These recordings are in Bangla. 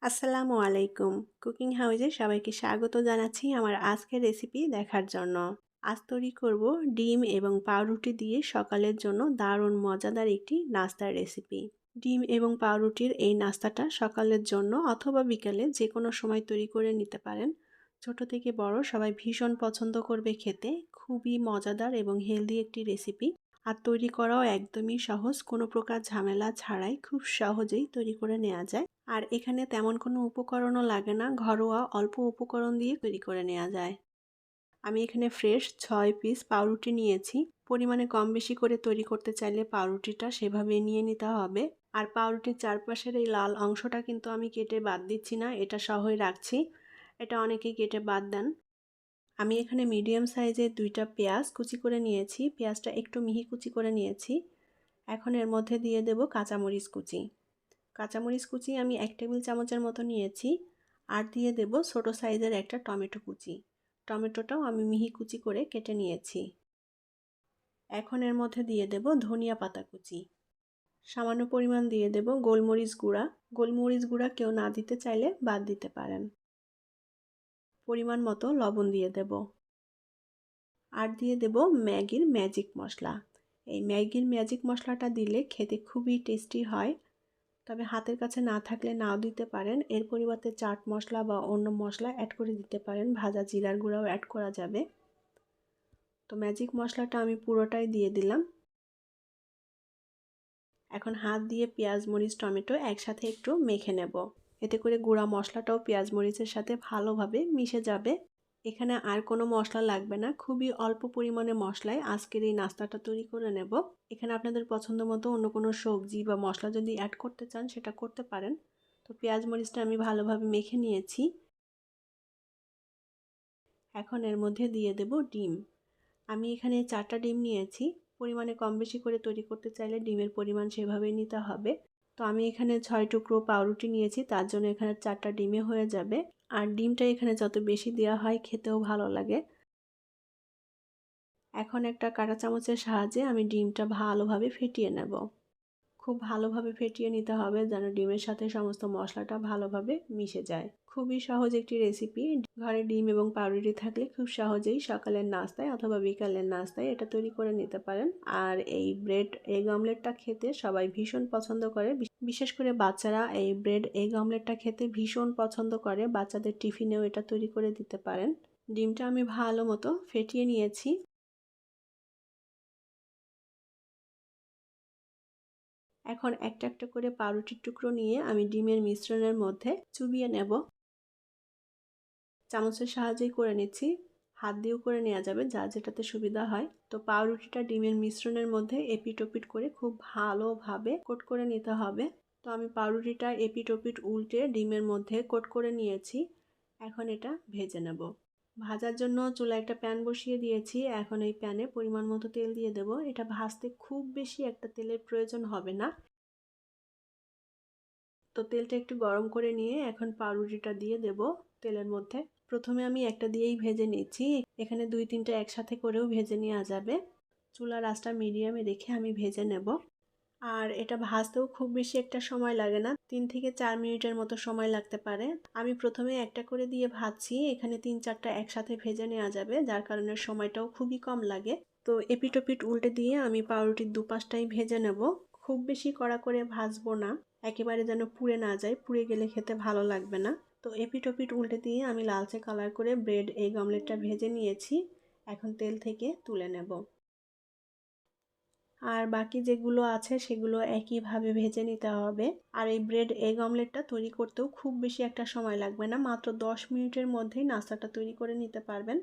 আসসালামু আলাইকুম। কুকিং হাউসে সবাইকে স্বাগত জানাচ্ছি আমার আজকের রেসিপি দেখার জন্য। আজ তৈরি করব ডিম এবং পাউরুটি দিয়ে সকালের জন্য দারুণ মজাদার একটি নাস্তার রেসিপি। ডিম এবং পাউরুটির এই নাস্তাটা সকালের জন্য অথবা বিকালে যে কোনো সময় তৈরি করে নিতে পারেন। ছোট থেকে বড় সবাই ভীষণ পছন্দ করবে খেতে। খুবই মজাদার এবং হেলদি একটি রেসিপি। আর তৈরি করাও একদমই সহজ, কোনো প্রকার ঝামেলা ছাড়াই খুব সহজেই তৈরি করে নেওয়া যায়। আর এখানে তেমন কোনো উপকরণও লাগে না, ঘরোয়া অল্প উপকরণ দিয়ে তৈরি করে নেওয়া যায়। আমি এখানে ফ্রেশ 6 পিস পাউরুটি নিয়েছি। পরিমাণে কম বেশি করে তৈরি করতে চাইলে পাউরুটিটা সেভাবে নিয়ে নিতে হবে। আর পাউরুটির চারপাশের এই লাল অংশটা কিন্তু আমি কেটে বাদ দিচ্ছি না, এটা সহই রাখছি। এটা অনেকেই কেটে বাদ দেন। আমি এখানে মিডিয়াম সাইজের 2টা পেঁয়াজ কুচি করে নিয়েছি। পেঁয়াজটা একটু মিহি কুচি করে নিয়েছি। এখন এর মধ্যে দিয়ে দেব কাঁচামরিচ কুচি। কাঁচামরিচ কুচি আমি 1 টেবিল চামচের মতো নিয়েছি। আর দিয়ে দেব ছোট সাইজের একটা টমেটো কুচি। টমেটোটাও আমি মিহি কুচি করে কেটে নিয়েছি। এখন এর মধ্যে দিয়ে দেব ধনিয়া পাতা কুচি। সামান্য পরিমাণ দিয়ে দেব গোলমরিচ গুঁড়া। গোলমরিচ গুঁড়া কেউ না দিতে চাইলে বাদ দিতে পারেন। পরিমাণ মতো লবণ দিয়ে দেব। আর দিয়ে দেব ম্যাগির ম্যাজিক মশলা। এই ম্যাগির ম্যাজিক মশলাটা দিলে খেতে খুবই টেস্টি হয়। তবে হাতের কাছে না থাকলে নাও দিতে পারেন। এর পরিবর্তে চাট মশলা বা অন্য মশলা অ্যাড করে দিতে পারেন। ভাজা জিরার গুঁড়াও অ্যাড করা যাবে। তো ম্যাজিক মশলাটা আমি পুরোটাই দিয়ে দিলাম। এখন হাত দিয়ে পেঁয়াজ মরিচ টমেটো একসাথে একটু মেখে নেব। এতে করে গুঁড়া মশলাটাও পেঁয়াজ মরিচের সাথে ভালোভাবে মিশে যাবে। এখানে আর কোনো মশলা লাগবে না, খুবই অল্প পরিমাণে মশলায় আজকের এই নাস্তাটা তৈরি করে নেব। এখানে আপনাদের পছন্দ মতো অন্য কোনো সবজি বা মশলা যদি অ্যাড করতে চান সেটা করতে পারেন। তো পেঁয়াজ মরিচটা আমি ভালোভাবে মেখে নিয়েছি। এখন এর মধ্যে দিয়ে দেব ডিম। আমি এখানে 4টা ডিম নিয়েছি। পরিমাণে কম বেশি করে তৈরি করতে চাইলে ডিমের পরিমাণ সেভাবেই নিতে হবে। তো আমি এখানে 6 টুকরো পাউরুটি নিয়েছি, তার জন্য এখানে 4টা ডিমে হয়ে যাবে। আর ডিমটা এখানে যত বেশি দেওয়া হয় খেতেও ভালো লাগে। এখন একটা কাঁটা চামচের সাহায্যে আমি ডিমটা ভালোভাবে ফেটিয়ে নেব। খুব ভালোভাবে ফেটিয়ে নিতে হবে যেন ডিমের সাথে সমস্ত মশলাটা ভালোভাবে মিশে যায়। খুবই সহজ একটি রেসিপি। ঘরে ডিম এবং পাউরুটি থাকলে খুব সহজেই সকালের নাস্তায় অথবা বিকালের নাস্তায় এটা তৈরি করে নিতে পারেন। আর এই ব্রেড এগ অমলেটটা খেতে সবাই ভীষণ পছন্দ করে। বিশেষ করে বাচ্চারা এই ব্রেড এগ অমলেটটা খেতে ভীষণ পছন্দ করে। বাচ্চাদের টিফিনেও এটা তৈরি করে দিতে পারেন। ডিমটা আমি ভালো মতো ফেটিয়ে নিয়েছি। এখন একটা একটা করে পাউরুটির টুকরো নিয়ে আমি ডিমের মিশ্রণের মধ্যে চুবিয়ে নেব। চামচের সাহায্যেই করে নিচ্ছি, হাত দিয়েও করে নেওয়া যাবে, যার যেটাতে সুবিধা হয়। তো পাউরুটিটা ডিমের মিশ্রণের মধ্যে এপিট ওপিট করে খুব ভালোভাবে কোট করে নিতে হবে। তো আমি পাউরুটিটা এপিট ওপিট উল্টে ডিমের মধ্যে কোট করে নিয়েছি। এখন এটা ভেজে নেব। ভাজার জন্য চুলায় একটা প্যান বসিয়ে দিয়েছি। এখন এই প্যানে পরিমাণ মতো তেল দিয়ে দেব। এটা ভাজতে খুব বেশি একটা তেলের প্রয়োজন হবে না। তো তেলটা একটু গরম করে নিয়ে এখন পাউরুটিটা দিয়ে দেব তেলের মধ্যে। প্রথমে আমি একটা দিয়েই ভেজে নিচ্ছি। এখানে 2-3টা একসাথে করেও ভেজে নেওয়া যাবে। চুলার আঁচটা মিডিয়ামে রেখে আমি ভেজে নেব। আর এটা ভাজতেও খুব বেশি একটা সময় লাগে না, 3 থেকে 4 মিনিটের মতো সময় লাগতে পারে। আমি প্রথমে একটা করে দিয়ে ভাজছি, এখানে 3-4টা একসাথে ভেজে নেওয়া যাবে, যার কারণে সময়টাও খুবই কম লাগে। তো এপিট ওপিট উল্টে দিয়ে আমি পাউরুটির দুপাশটাই ভেজে নেব। খুব বেশি কড়া করে ভাজবো না, একেবারে যেন পুড়ে না যায়, পুড়ে গেলে খেতে ভালো লাগবে না। তো এপিট ওপিট উল্টে দিয়ে আমি লালচে কালার করে ব্রেড এগ অমলেটটা ভেজে নিয়েছি। এখন তেল থেকে তুলে নেব। আর বাকি যেগুলো আছে সেগুলো একইভাবে ভেজে নিতে হবে। আর এই ব্রেড এগ অমলেটটা তৈরি করতেও খুব বেশি একটা সময় লাগবে না, মাত্র 10 মিনিটের মধ্যেই নাস্তাটা তৈরি করে নিতে পারবেন।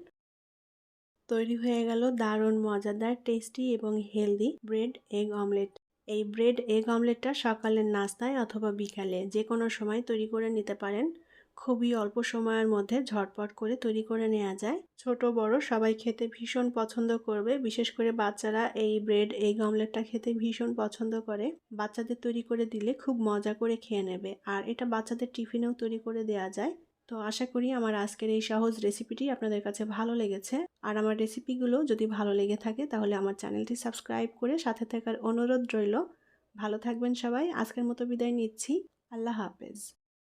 তৈরি হয়ে গেল দারুণ মজাদার, টেস্টি এবং হেলদি ব্রেড এগ অমলেট। এই ব্রেড এগ অমলেটটা সকালের নাস্তায় অথবা বিকালে যে কোনো সময় তৈরি করে নিতে পারেন। খুবই অল্প সময়ের মধ্যে ঝটপট করে তৈরি করে নেওয়া যায়। ছোট বড় সবাই খেতে ভীষণ পছন্দ করবে। বিশেষ করে বাচ্চারা এই ব্রেড এগ অমলেটটা খেতে ভীষণ পছন্দ করে। বাচ্চাদের তৈরি করে দিলে খুব মজা করে খেয়ে নেবে। আর এটা বাচ্চাদের টিফিনেও তৈরি করে দেওয়া যায়। তো আশা করি আমার আজকের এই সহজ রেসিপিটি আপনাদের কাছে ভালো লেগেছে। আর আমার রেসিপিগুলো যদি ভালো লেগে থাকে তাহলে আমার চ্যানেলটি সাবস্ক্রাইব করে সাথে থাকার অনুরোধ রইল। ভালো থাকবেন সবাই। আজকের মতো বিদায় নিচ্ছি। আল্লাহ হাফেজ।